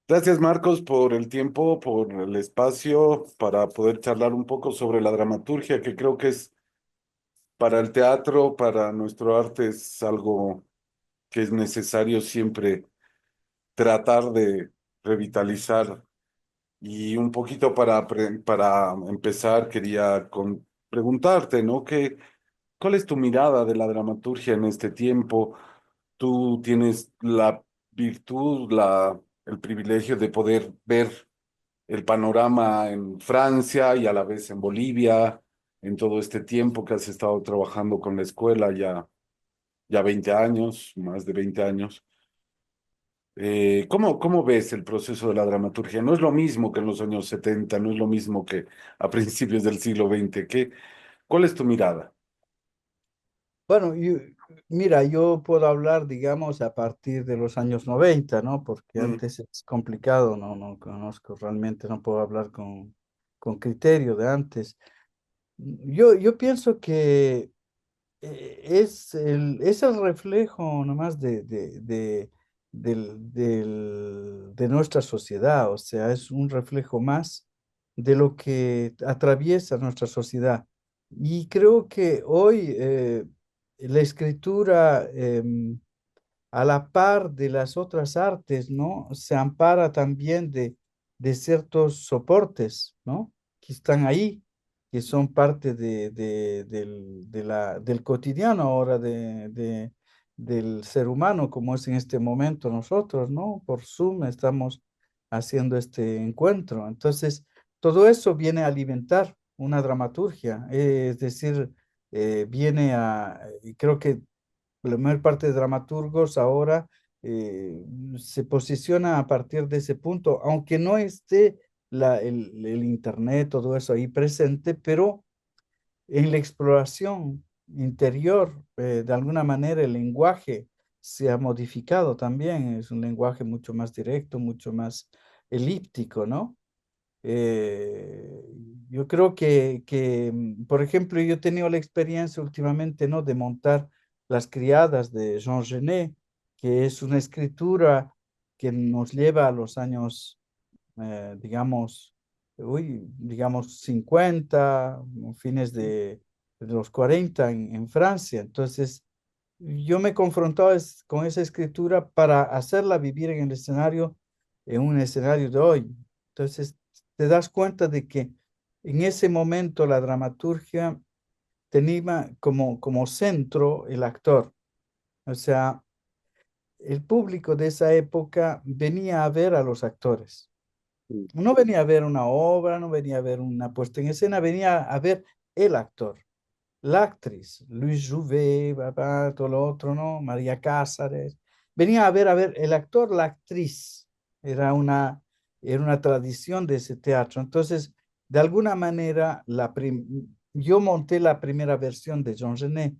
Gracias, Marcos, por el tiempo, por el espacio para poder charlar un poco sobre la dramaturgia, que creo que es para el teatro, para nuestro arte, es algo que es necesario siempre tratar de revitalizar. Y un poquito para empezar, quería preguntarte, ¿no? ¿Cuál es tu mirada de la dramaturgia en este tiempo? Tú tienes la virtud, el privilegio de poder ver el panorama en Francia y a la vez en Bolivia, en todo este tiempo que has estado trabajando con la escuela, ya 20 años, más de 20 años. ¿Cómo ves el proceso de la dramaturgia? No es lo mismo que en los años 70, no es lo mismo que a principios del siglo XX. ¿Cuál es tu mirada? Bueno, mira, yo puedo hablar, digamos, a partir de los años 90, ¿no? Porque Mm, antes es complicado, no conozco realmente, no puedo hablar con criterio de antes. Yo pienso que es el reflejo nomás de nuestra sociedad, o sea, es un reflejo más de lo que atraviesa nuestra sociedad. Y creo que hoy la escritura, a la par de las otras artes, ¿no? Se ampara también de ciertos soportes, ¿no? Que están ahí, que son parte del cotidiano ahora del ser humano, como es en este momento nosotros, ¿no? Por Zoom estamos haciendo este encuentro. Entonces, todo eso viene a alimentar una dramaturgia, es decir, y creo que la mayor parte de dramaturgos ahora eh, se posiciona a partir de ese punto, aunque no esté el internet, todo eso ahí presente, pero en la exploración interior, de alguna manera el lenguaje se ha modificado también, es un lenguaje mucho más directo, mucho más elíptico, ¿no? Eh, yo creo por ejemplo, yo he tenido la experiencia últimamente, ¿no? De montar Las Criadas de Jean Genet, que es una escritura que nos lleva a los años, digamos 50, fines de los 40 en Francia. Entonces, yo me he confrontado con esa escritura para hacerla vivir en el escenario, en un escenario de hoy. Entonces, te das cuenta de que en ese momento la dramaturgia tenía como centro el actor. O sea, el público de esa época venía a ver a los actores. mm, No venía a ver una obra, no venía a ver una puesta en escena, venía a ver el actor, la actriz, Luis Jouvet, papá, todo lo otro, ¿no? María Cázares. Venía a ver el actor, la actriz. Era era una tradición de ese teatro. Entonces, de alguna manera, yo monté la primera versión de Jean Genet,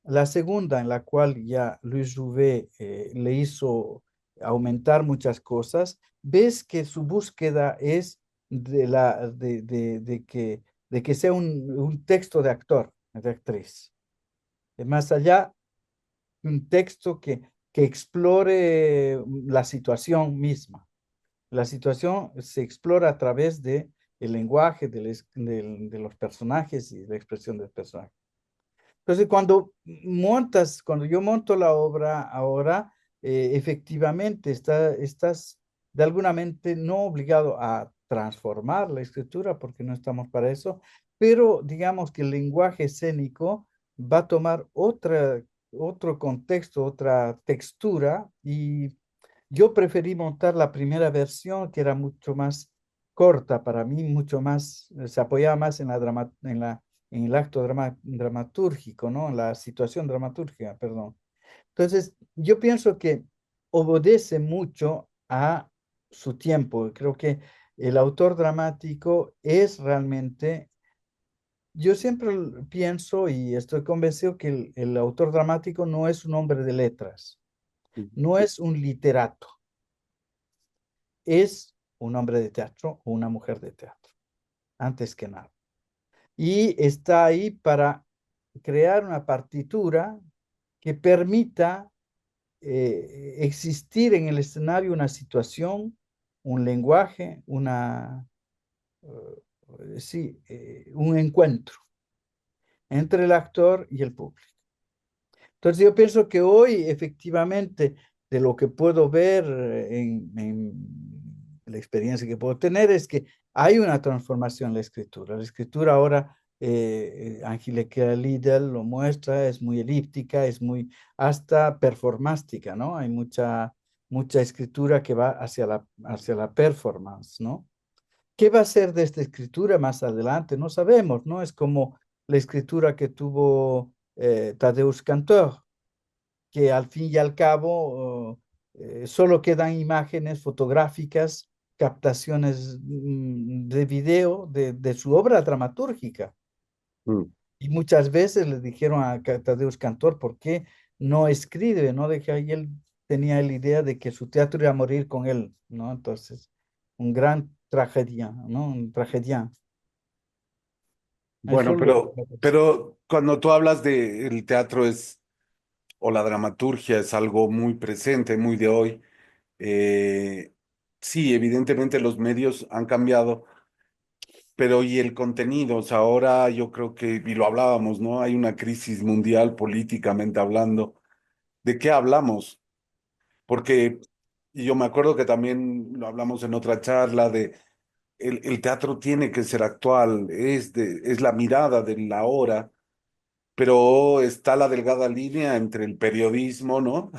la segunda en la cual ya Luis Jouvet le hizo aumentar muchas cosas. Ves que su búsqueda es de que sea un texto de actor, de actriz. Más allá, un texto que explore la situación misma. La situación se explora a través de el lenguaje de los personajes y la expresión del personaje. Entonces, cuando yo monto la obra ahora, efectivamente estás de alguna mente no obligado a transformar la escritura, porque no estamos para eso, pero digamos que el lenguaje escénico va a tomar otro contexto, otra textura, y yo preferí montar la primera versión, que era mucho más corta para mí, mucho más, se apoyaba más en el acto dramatúrgico, ¿no? En la situación dramatúrgica, perdón. Entonces, yo pienso que obedece mucho a su tiempo. Creo que el autor dramático es realmente, yo siempre pienso y estoy convencido que el autor dramático no es un hombre de letras, mm. no es un literato, es un hombre de teatro o una mujer de teatro, antes que nada. Y está ahí para crear una partitura que permita existir en el escenario una situación, un lenguaje, sí, un encuentro entre el actor y el público. Entonces yo pienso que hoy efectivamente de lo que puedo ver en la experiencia que puedo tener es que hay una transformación en la escritura. La escritura ahora, Angelica Liddell lo muestra, es muy elíptica, es muy hasta performástica, ¿no? Hay mucha escritura que va hacia la performance, ¿no? ¿Qué va a ser de esta escritura más adelante? No sabemos, ¿no? Es como la escritura que tuvo Tadeusz Kantor, que al fin y al cabo solo quedan imágenes fotográficas, captaciones de video de su obra dramatúrgica. Mm. Y muchas veces le dijeron a Tadeusz Kantor, ¿por qué no escribe? ¿No? De que ahí él tenía la idea de que su teatro iba a morir con él, ¿no? Entonces, un gran tragedia, ¿no? Un tragedia. Bueno, Eso lo pero cuando tú hablas de el teatro es, o la dramaturgia es algo muy presente, muy de hoy, eh, sí, evidentemente los medios han cambiado, pero y el contenido, o sea, ahora yo creo que, y lo hablábamos, ¿no? Hay una crisis mundial políticamente hablando. ¿De qué hablamos? Porque y yo me acuerdo que también lo hablamos en otra charla de el teatro tiene que ser actual, es la mirada de la hora, pero está la delgada línea entre el periodismo, ¿no?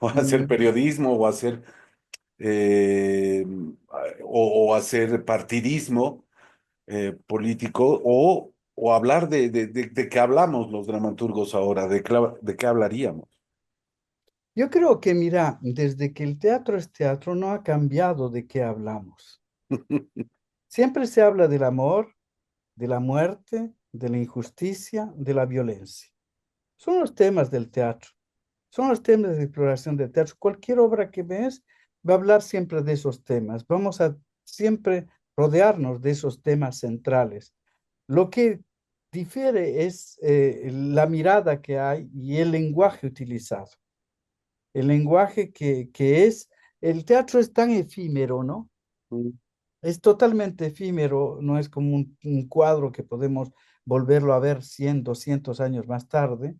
O hacer Mm, periodismo o hacer eh, o hacer partidismo político o hablar de qué hablamos los dramaturgos ahora, de qué hablaríamos. Yo creo que, mira, desde que el teatro es teatro, no ha cambiado de qué hablamos. Siempre se habla del amor, de la muerte, de la injusticia, de la violencia. Son los temas del teatro, son los temas de exploración del teatro. Cualquier obra que ves va a hablar siempre de esos temas. Vamos a siempre rodearnos de esos temas centrales. Lo que difiere es la mirada que hay y el lenguaje utilizado. El lenguaje que es, el teatro es tan efímero, ¿no? Mm, Es totalmente efímero, no es como un cuadro que podemos volverlo a ver 100, 200 años más tarde.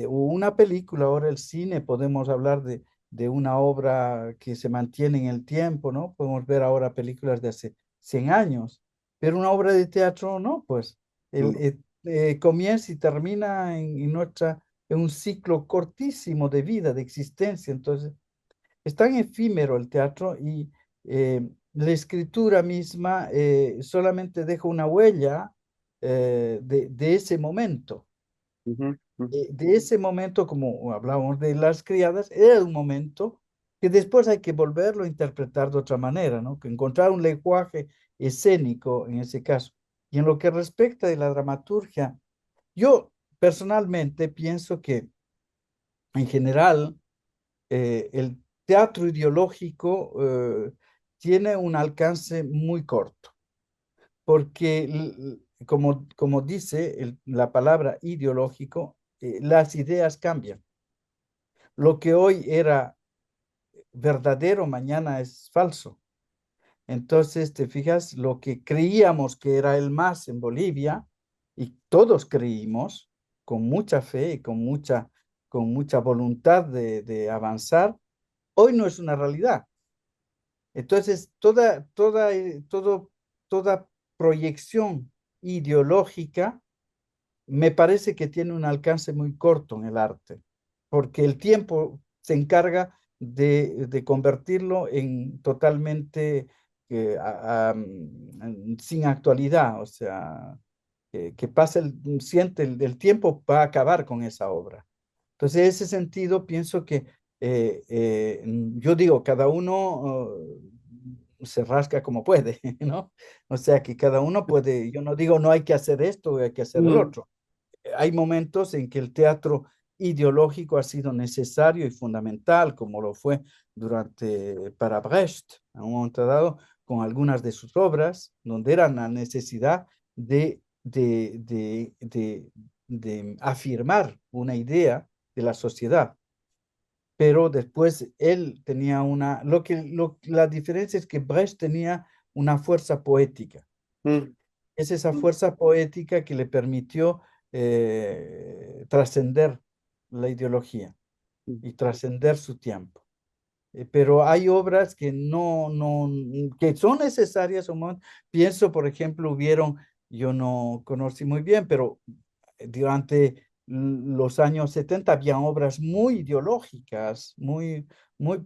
O una película, ahora el cine, podemos hablar de una obra que se mantiene en el tiempo, ¿no? Podemos ver ahora películas de hace 100 años, pero una obra de teatro no, pues mm, comienza y termina en un ciclo cortísimo de vida, de existencia. Entonces, es tan efímero el teatro y la escritura misma solamente deja una huella de ese momento. ujú, ujú, De ese momento, como hablábamos de las criadas, era un momento que después hay que volverlo a interpretar de otra manera, ¿no? Que encontrar un lenguaje escénico en ese caso. Y en lo que respecta de la dramaturgia, yo personalmente pienso que en general el teatro ideológico tiene un alcance muy corto, porque como dice la palabra ideológico, las ideas cambian. Lo que hoy era verdadero, mañana es falso. Entonces, te fijas, lo que creíamos que era el MAS en Bolivia, y todos creímos con mucha fe y con mucha voluntad de avanzar, hoy no es una realidad. Entonces, toda proyección ideológica me parece que tiene un alcance muy corto en el arte, porque el tiempo se encarga de convertirlo en totalmente sin actualidad, o sea, que pasa siente el tiempo va a acabar con esa obra. Entonces, en ese sentido, pienso que yo digo, cada uno se rasca como puede, ¿no? O sea, que cada uno puede, yo no digo no hay que hacer esto, hay que hacer el mm, otro. Hay momentos en que el teatro ideológico ha sido necesario y fundamental, como lo fue para Brecht, a un momento dado, con algunas de sus obras, donde era la necesidad de afirmar una idea de la sociedad. pero después él tenía la diferencia es que Brecht tenía una fuerza poética. Mm, Es esa mm, fuerza poética que le permitió trascender la ideología mm. y trascender su tiempo. Pero hay obras que que son necesarias. Pienso, por ejemplo, yo no conocí muy bien, pero durante los años 70 había obras muy ideológicas,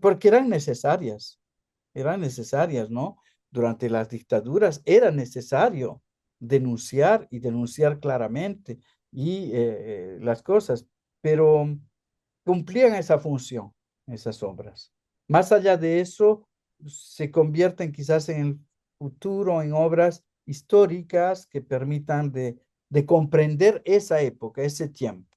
porque eran necesarias, ¿no? Durante las dictaduras era necesario denunciar y denunciar claramente las cosas, pero cumplían esa función, esas obras. Más allá de eso, se convierten quizás en el futuro en obras históricas que permitan de comprender esa época, ese tiempo.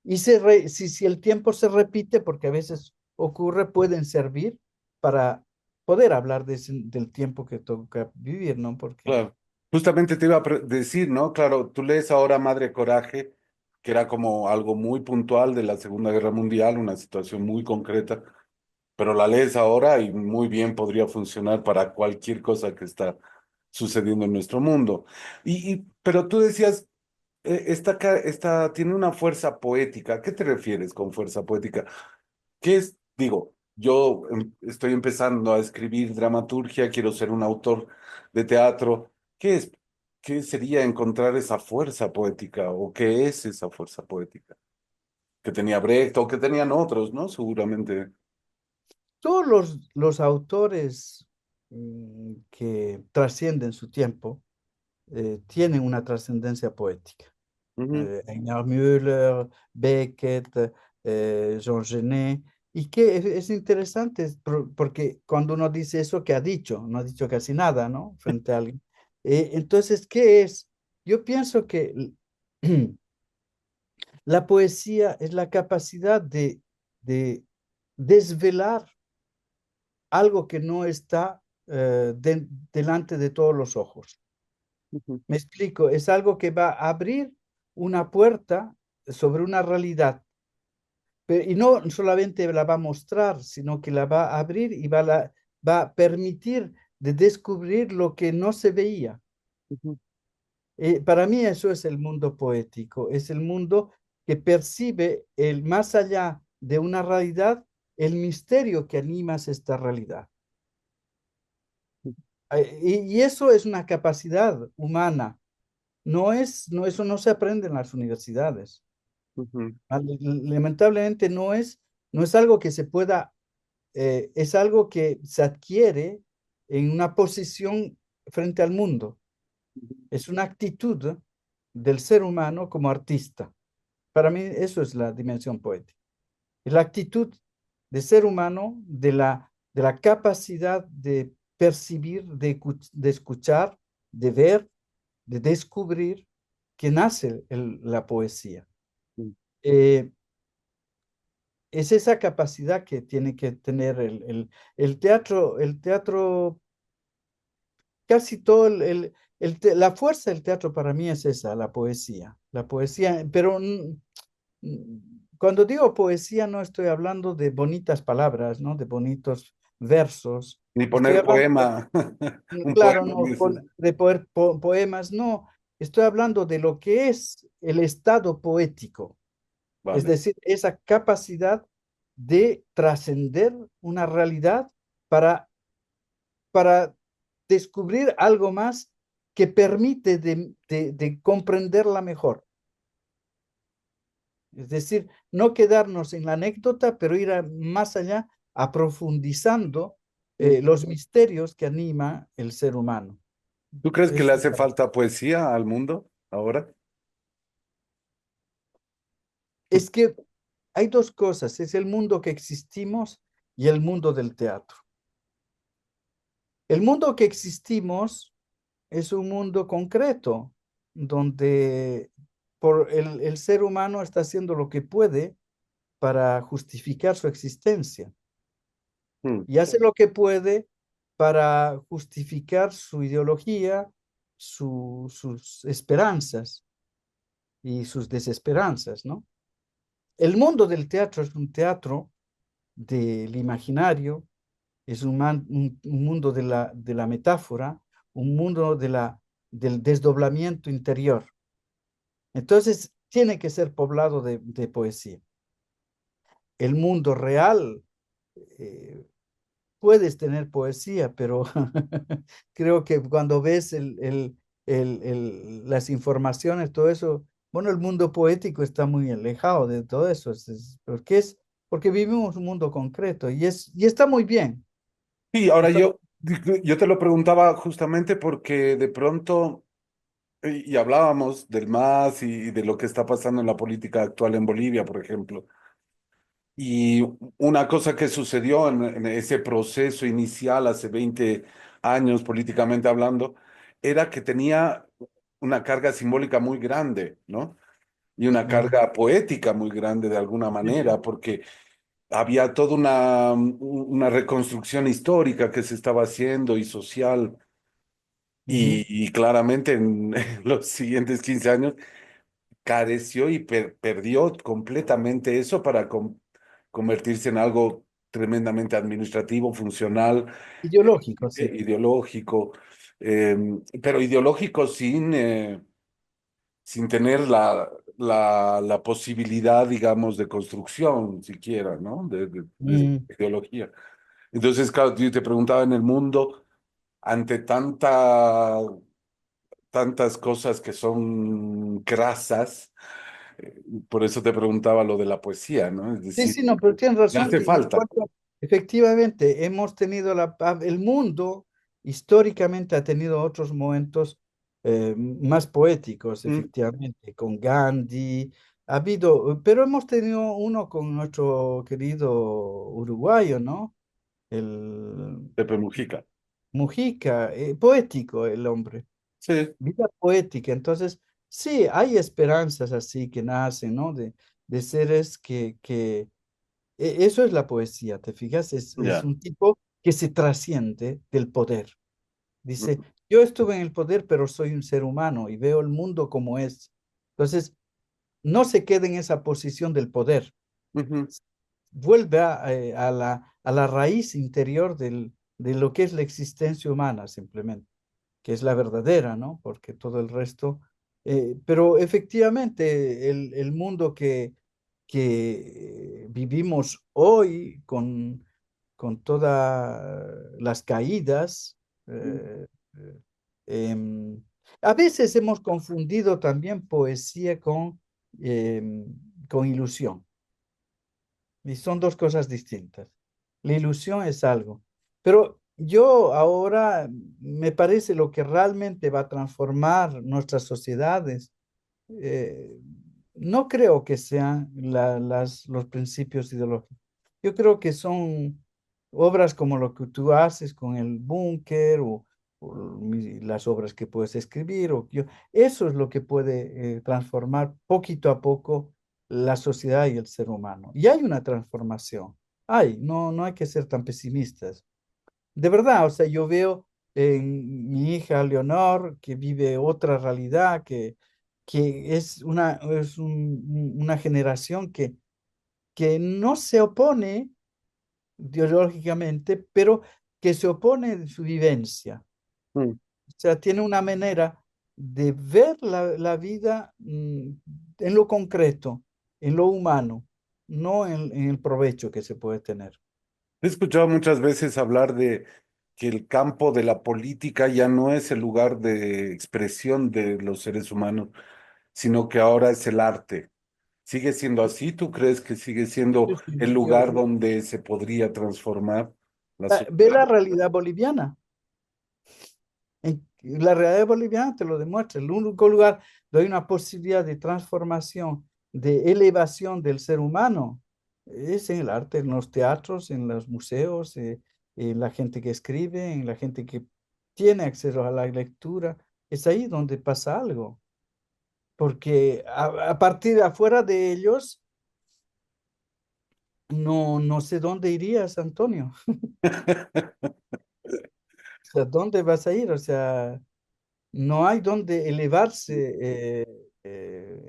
Y si el tiempo se repite, porque a veces ocurre, pueden servir para poder hablar del tiempo que toca vivir, ¿no? Porque Claro. Justamente te iba a decir, ¿no? Claro, tú lees ahora Madre Coraje, que era como algo muy puntual de la Segunda Guerra Mundial, una situación muy concreta, pero la lees ahora y muy bien podría funcionar para cualquier cosa que está sucediendo en nuestro mundo. Pero tú decías, esta tiene una fuerza poética. ¿A qué te refieres con fuerza poética? ¿Qué es? Digo, yo estoy empezando a escribir dramaturgia, quiero ser un autor de teatro. ¿Qué es? ¿Qué sería encontrar esa fuerza poética? ¿O qué es esa fuerza poética? Que tenía Brecht o que tenían otros, ¿no? Seguramente. todos los autores que trascienden su tiempo tienen una trascendencia poética. Ujú, Einar Müller, Beckett, Jean Genet, y que es interesante porque cuando uno dice eso que ha dicho, no ha dicho casi nada, ¿no? Frente a alguien. Entonces, ¿qué es? Yo pienso que la poesía es la capacidad de desvelar algo que no está delante de todos los ojos. ujú, Me explico, es algo que va a abrir una puerta sobre una realidad, y no solamente la va a mostrar, sino que la va a abrir y va a permitir de descubrir lo que no se veía. ujú, Para mí eso es el mundo poético, es el mundo que percibe el más allá de una realidad, el misterio que anima esta realidad. Y eso es una capacidad humana. Eso no se aprende en las universidades. ujú, Lamentablemente no es algo que se pueda, es algo que se adquiere en una posición frente al mundo. Es una actitud del ser humano como artista. Para mí eso es la dimensión poética. Es la actitud de ser humano, de la capacidad de percibir, de escuchar, de ver, de descubrir, que nace la poesía. ujú, Eh, es esa capacidad que tiene que tener el teatro, casi todo la fuerza del teatro para mí es esa, la poesía, pero cuando digo poesía no estoy hablando de bonitas palabras, ¿no? De bonitos versos, Ni estoy poner hablando poema, un claro, poema, no, dices. de poemas, no, estoy hablando de lo que es el estado poético. Es Vale. decir, esa capacidad de trascender una realidad para, para descubrir algo más que permite de comprenderla mejor. Es decir, no quedarnos en la anécdota, pero ir más allá, aprofundizando los misterios que anima el ser humano. ¿Tú crees que le Es, hace falta poesía al mundo ahora? es que hay dos cosas, es el mundo que existimos y el mundo del teatro. El mundo que existimos es un mundo concreto, donde el ser humano está haciendo lo que puede para justificar su existencia Mm, y hace lo que puede para justificar su ideología, sus esperanzas y sus desesperanzas, ¿no? El mundo del teatro es un teatro del imaginario, es un mundo de la metáfora, un mundo del desdoblamiento interior. Entonces, tiene que ser poblado de poesía. El mundo real, eh, puedes tener poesía, pero creo que cuando ves las informaciones, todo eso, bueno, el mundo poético está muy alejado de todo eso, porque vivimos un mundo concreto y está muy bien. Sí, ahora Está- yo te lo preguntaba justamente porque de pronto, y hablábamos del MAS y de lo que está pasando en la política actual en Bolivia, por ejemplo. Y una cosa que sucedió en ese proceso inicial hace 20 años, políticamente hablando, era que tenía una carga simbólica muy grande, ¿no? Y una Mm, carga poética muy grande de alguna sí, manera, porque había toda una reconstrucción histórica que se estaba haciendo y social. ujú. Y claramente en los siguientes 15 años careció y perdió completamente eso para convertirse en algo tremendamente administrativo, funcional, Ideológico, sí. ideológico, eh, pero ideológico sin tener la posibilidad, digamos, de construcción siquiera, ¿no? De Mm, ideología. Entonces, claro, yo te preguntaba en el mundo, ante tantas cosas que son crasas, por eso te preguntaba lo de la poesía, ¿no? Es sí, decir, sí, no, pero tienes ¿qué razón. hace falta? Efectivamente, hemos tenido el mundo históricamente ha tenido otros momentos más poéticos, Mm, efectivamente, con Gandhi. Ha habido, pero hemos tenido uno con nuestro querido uruguayo, ¿no? El Pepe Mujica. Mujica, poético el hombre, Sí, vida poética. Entonces, sí, hay esperanzas así que nacen, ¿no? De seres eso es la poesía, ¿te fijas? Es ya. un tipo que se trasciende del poder. Dice, Ujú, yo estuve en el poder, pero soy un ser humano y veo el mundo como es. Entonces, no se queda en esa posición del poder, ujú, vuelve a la raíz interior de lo que es la existencia humana, simplemente, que es la verdadera, ¿no? Porque todo el resto, pero efectivamente el mundo que vivimos hoy con todas las caídas, eh, eh, em, a veces hemos confundido también poesía con ilusión. Y son dos cosas distintas. La ilusión es algo. Pero yo ahora me parece lo que realmente va a transformar nuestras sociedades. eh, no creo que sean los principios ideológicos. Yo creo que son obras como lo que tú haces con el búnker o las obras que puedes escribir. Eso es lo que puede transformar poquito a poco la sociedad y el ser humano. Y hay una transformación. No hay que ser tan pesimistas. De verdad, o sea, yo veo en mi hija Leonor que vive otra realidad, que una generación que no se opone ideológicamente, pero que se opone de su vivencia. mm. O sea, tiene una manera de ver la vida en lo concreto, en lo humano, no en el provecho que se puede tener. He escuchado muchas veces hablar de que el campo de la política ya no es el lugar de expresión de los seres humanos, sino que ahora es el arte. ¿Sigue siendo así? ¿Tú crees que sigue siendo Sí, sí, el lugar donde se podría transformar la ve sociedad? la realidad boliviana. La realidad boliviana te lo demuestra. El único lugar donde hay una posibilidad de transformación, de elevación del ser humano, es en el arte, en los teatros, en los museos, en la gente que escribe, en la gente que tiene acceso a la lectura. Es ahí donde pasa algo. Porque a partir de afuera de ellos, no sé dónde irías, Antonio. O sea, ¿dónde vas a ir? O sea, no hay donde elevarse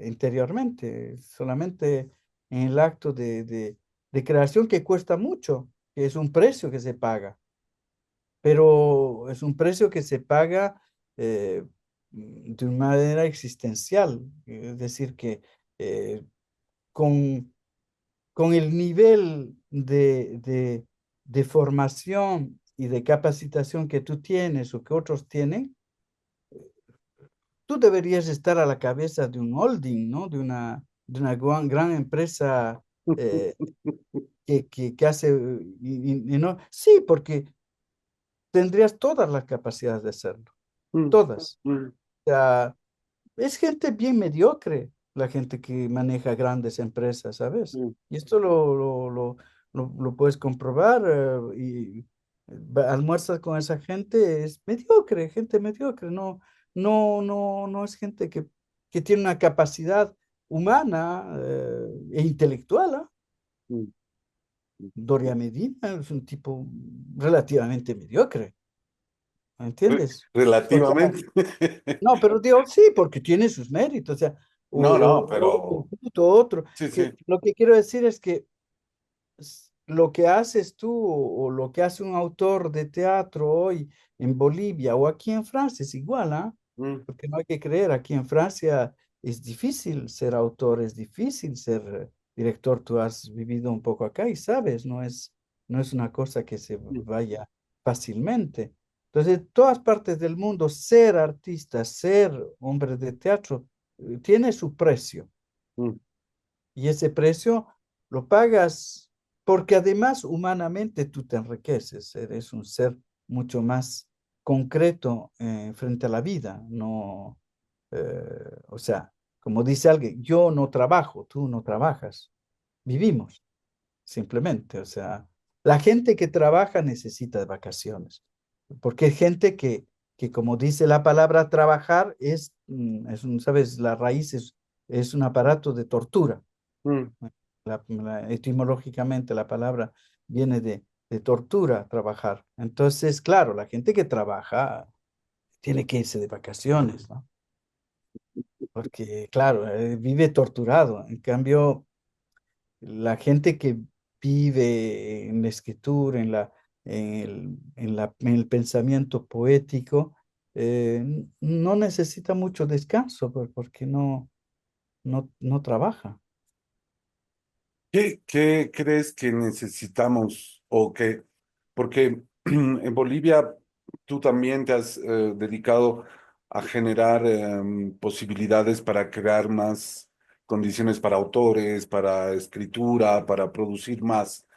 interiormente, solamente en el acto de creación que cuesta mucho, que es un precio que se paga, pero es un precio que se paga de una manera existencial, es decir, que eh, con, con el nivel de formación y de capacitación que tú tienes o que otros tienen, tú deberías estar a la cabeza de un holding, ¿no? De una gran empresa eh, que hace, y no, sí, porque tendrías todas las capacidades de hacerlo, Mm, todas. mm, O sea, es gente bien mediocre, la gente que maneja grandes empresas, ¿sabes? mm, Y esto lo puedes comprobar y almuerzas con esa gente, es mediocre, gente mediocre, no es gente que tiene una capacidad humana e intelectual, ¿ah? mm. Doria Medina es un tipo relativamente mediocre, ¿me Re- entiendes? O sea, Relativamente. no, pero digo, sí, porque tiene sus méritos, o sea, No, no, un pero punto, otro, sí, sí. que lo que quiero decir es que lo que haces tú o lo que hace un autor de teatro hoy en Bolivia o aquí en Francia es igual, ¿ah? Mm, Porque no hay que creer, aquí en Francia es difícil ser autor, es difícil ser director, tú has vivido un poco acá y sabes, no es una cosa que se mm, vaya fácilmente. Entonces, en todas partes del mundo, ser artista, ser hombre de teatro, tiene su precio. mm, Y ese precio lo pagas porque además humanamente tú te enriqueces, eres un ser mucho más concreto frente a la vida, no, o sea, como dice alguien, yo no trabajo, tú no trabajas, vivimos simplemente, o sea, la gente que trabaja necesita de vacaciones, porque hay gente que como dice la palabra trabajar, ¿sabes? La raíz es un aparato de tortura. mm. Etimológicamente la palabra viene de tortura, trabajar. Entonces, claro, la gente que trabaja tiene que irse de vacaciones, ¿no? Porque, claro, vive torturado. En cambio, la gente que vive en la escritura, en el pensamiento poético, no necesita mucho descanso porque no trabaja. ¿Qué crees que necesitamos o qué? Porque en Bolivia tú también te has dedicado a generar posibilidades para crear más condiciones para autores, para escritura, para producir más.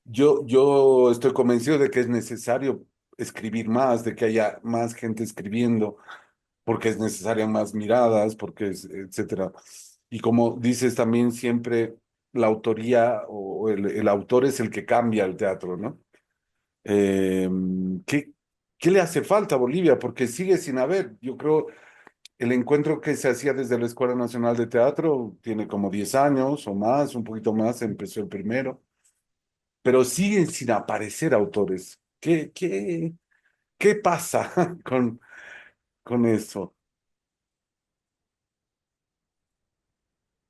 Yo estoy convencido de que es necesario escribir más, de que haya más gente escribiendo porque es necesaria más miradas, porque es, etcétera. Y como dices también siempre, la autoría o el autor es el que cambia el teatro, ¿no? Eh, ¿qué, qué le hace falta a Bolivia? Porque sigue sin haber, yo creo, el encuentro que se hacía desde la Escuela Nacional de Teatro tiene como 10 años o más, un poquito más, empezó el primero, pero siguen sin aparecer autores. ¿Qué pasa con eso?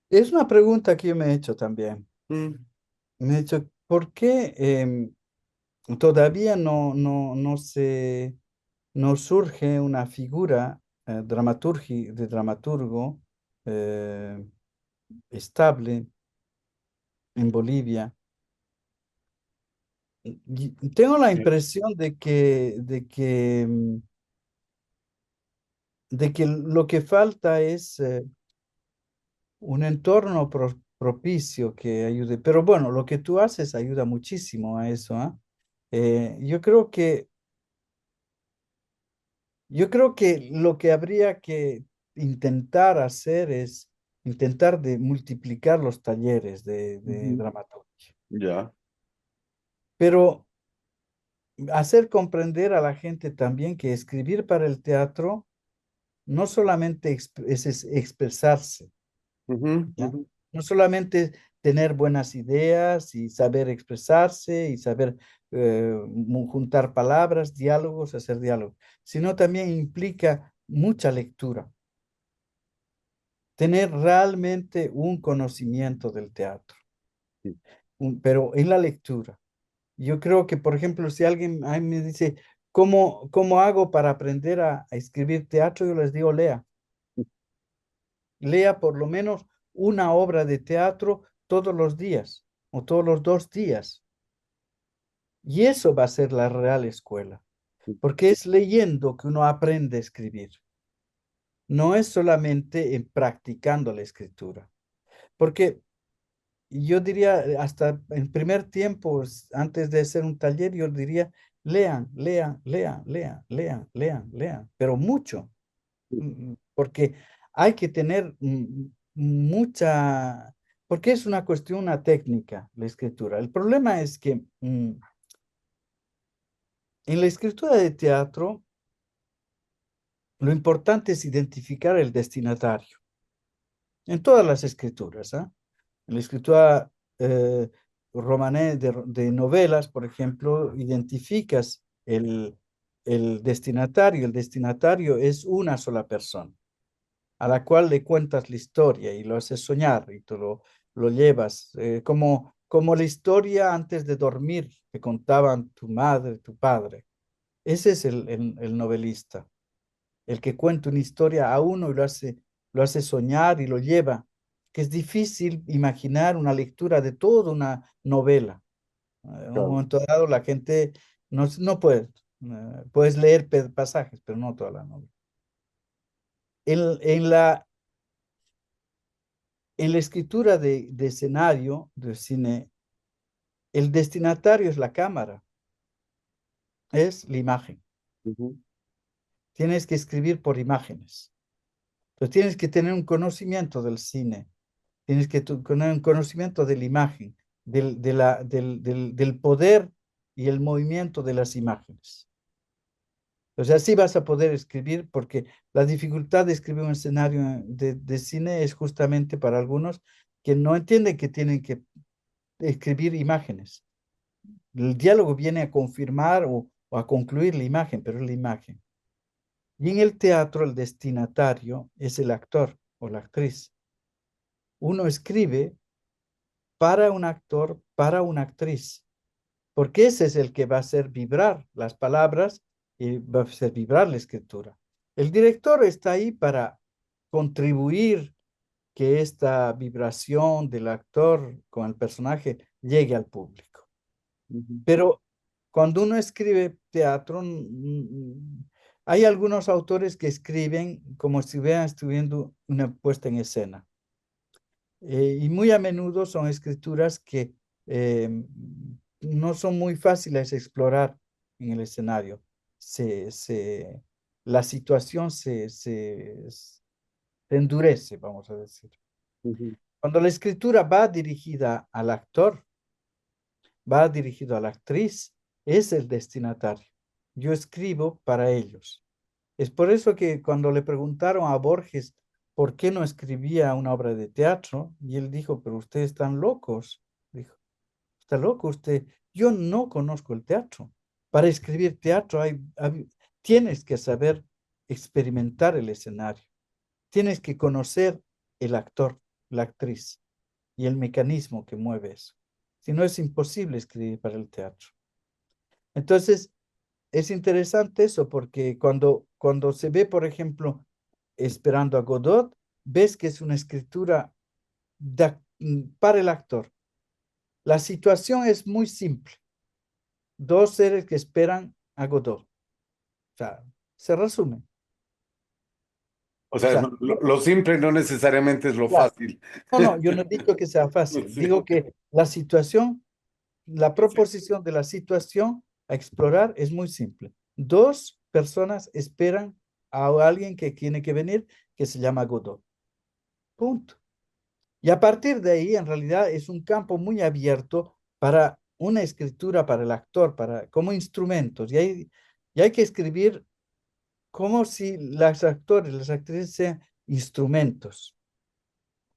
Es una pregunta que yo me he hecho también. Mm, Me he dicho, ¿por qué todavía no surge una figura de dramaturgo eh, estable en Bolivia? Y tengo la sí. impresión de que lo que falta es un entorno propicio que ayude. Pero bueno, lo que tú haces ayuda muchísimo a eso, ¿ah? Yo creo que lo que habría que intentar hacer es intentar de multiplicar los talleres de Ujú. dramaturgia, Ya. pero hacer comprender a la gente también que escribir para el teatro no solamente es expresarse, Ujú, ¿ya? ujú. No solamente tener buenas ideas y saber expresarse y saber juntar palabras, diálogos, hacer diálogos, sino también implica mucha lectura, tener realmente un conocimiento del teatro. pero en la lectura. Yo creo que, por ejemplo, si alguien a mí me dice, ¿cómo hago para aprender a escribir teatro? Yo les digo, lea. Lea por lo menos una obra de teatro todos los días o todos los 2 días. Y eso va a ser la real escuela, porque es leyendo que uno aprende a escribir. No es solamente en practicando la escritura. Porque yo diría, hasta en primer tiempo, antes de hacer un taller, yo diría, lean, lean, lean, lean, lean, lean, lean, pero mucho, porque hay que tener mucha, porque es una cuestión, una técnica, la escritura. El problema es que en la escritura de teatro, lo importante es identificar el destinatario, en todas las escrituras, ¿ah? En la escritura romané de novelas, por ejemplo, identificas el destinatario. El destinatario es una sola persona, a la cual le cuentas la historia y lo haces soñar y tú lo llevas, como la historia antes de dormir que contaban tu madre, tu padre. Ese es el novelista, el que cuenta una historia a uno y lo hace soñar y lo lleva, que es difícil imaginar una lectura de toda una novela. En un Claro. momento dado la gente no puede, puedes leer pasajes, pero no toda la novela. En la escritura de escenario, de cine, el destinatario es la cámara, es la imagen. Ujú, Tienes que escribir por imágenes. Entonces tienes que tener un conocimiento del cine. Tienes que tener un conocimiento de la imagen, del poder y el movimiento de las imágenes. O sea, sí vas a poder escribir porque la dificultad de escribir un escenario de cine es justamente para algunos que no entienden que tienen que escribir imágenes. El diálogo viene a confirmar o a concluir la imagen, pero es la imagen. Y en el teatro el destinatario es el actor o la actriz. Uno escribe para un actor, para una actriz, porque ese es el que va a hacer vibrar las palabras y va a hacer vibrar la escritura. El director está ahí para contribuir que esta vibración del actor con el personaje llegue al público. ujú, Pero cuando uno escribe teatro, hay algunos autores que escriben como si estuvieran escribiendo una puesta en escena. Y muy a menudo son escrituras que no son muy fáciles de explorar en el escenario. La situación se endurece, vamos a decir. ujú, Cuando la escritura va dirigida al actor, va dirigido a la actriz, es el destinatario. Yo escribo para ellos. Es por eso que cuando le preguntaron a Borges por qué no escribía una obra de teatro, y él dijo, pero ustedes están locos. Dijo, está loco usted. Yo no conozco el teatro. Para escribir teatro tienes que saber experimentar el escenario. Tienes que conocer el actor, la actriz y el mecanismo que mueve eso. Si no, es imposible escribir para el teatro. Entonces, es interesante eso porque cuando se ve, por ejemplo, Esperando a Godot, ves que es una escritura para el actor. La situación es muy simple. Dos seres que esperan a Godot. O sea, se resume. O O sea, sea, lo simple no necesariamente es lo claro. fácil. No, no, yo no he dicho que sea fácil. Sí. Digo que la situación, la proposición de la situación a explorar es muy simple. Dos personas esperan a alguien que tiene que venir, que se llama Godot. Punto. Y a partir de ahí, en realidad, es un campo muy abierto para una escritura para el actor, como instrumentos. Y hay que escribir como si los actores, las actrices sean instrumentos.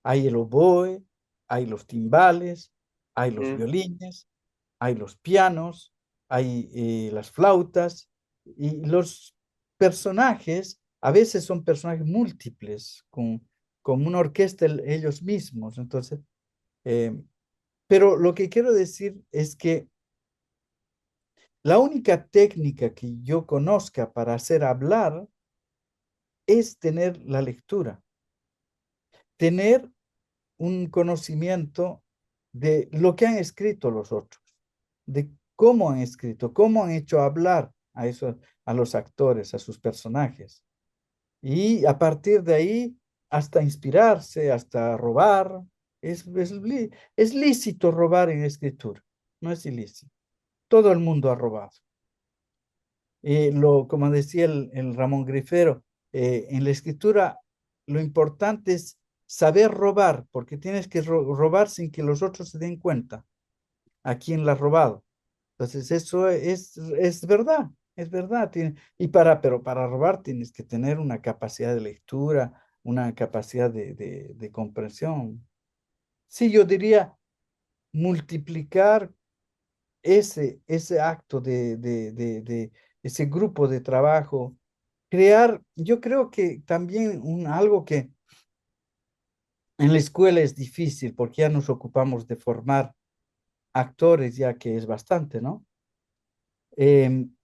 Hay el oboe, hay los timbales, hay los Mm, violines, hay los pianos, hay las flautas y los personajes a veces son personajes múltiples con una orquesta ellos mismos. Entonces, eh, Pero lo que quiero decir es que la única técnica que yo conozca para hacer hablar es tener la lectura, tener un conocimiento de lo que han escrito los otros, de cómo han escrito, cómo han hecho hablar a eso, a los actores, a sus personajes. Y a partir de ahí, hasta inspirarse, hasta robar. Es lícito robar en escritura, no es ilícito. Todo el mundo ha robado. Como decía el Ramón Grifero, en la escritura lo importante es saber robar, porque tienes que robar sin que los otros se den cuenta a quién la has robado. Entonces, eso es verdad, es verdad. Pero para robar tienes que tener una capacidad de lectura, una capacidad de comprensión. Sí, yo diría multiplicar ese acto de ese grupo de trabajo, crear, yo creo que también algo que en la escuela es difícil porque ya nos ocupamos de formar actores, ya que es bastante, ¿no? Em,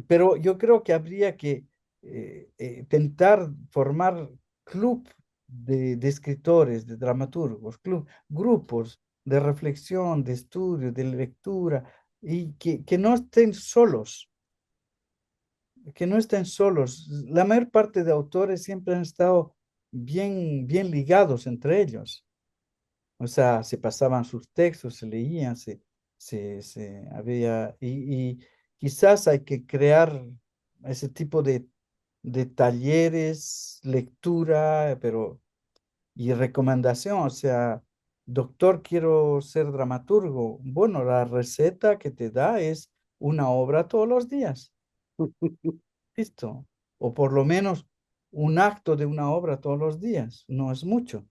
pero yo creo que habría que tentar formar club de escritores, de dramaturgos, grupos de reflexión, de estudio, de lectura, y que no estén solos, que no estén solos. La mayor parte de autores siempre han estado bien ligados entre ellos. O sea, se pasaban sus textos, se leían, y quizás hay que crear ese tipo de talleres, lectura, y recomendación, o sea, doctor, quiero ser dramaturgo. Bueno, la receta que te da es una obra todos los días, listo. O por lo menos un acto de una obra todos los días, no es mucho.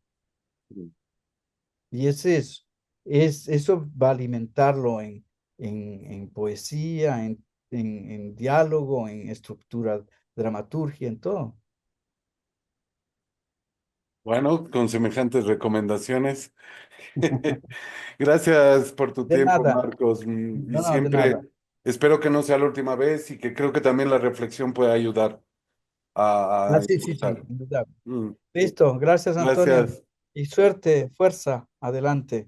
Y eso va a alimentarlo en poesía, en diálogo, en estructura, dramaturgia, en todo. Bueno, con semejantes recomendaciones. Gracias por tu De tiempo, nada, Marcos. Y no, no, de nada. siempre espero que no sea la última vez y que creo que también la reflexión puede ayudar Ah, a sí, sí, sí, impulsar. indudable. Mm, Listo, gracias Antonio. Gracias. Y suerte, fuerza, adelante.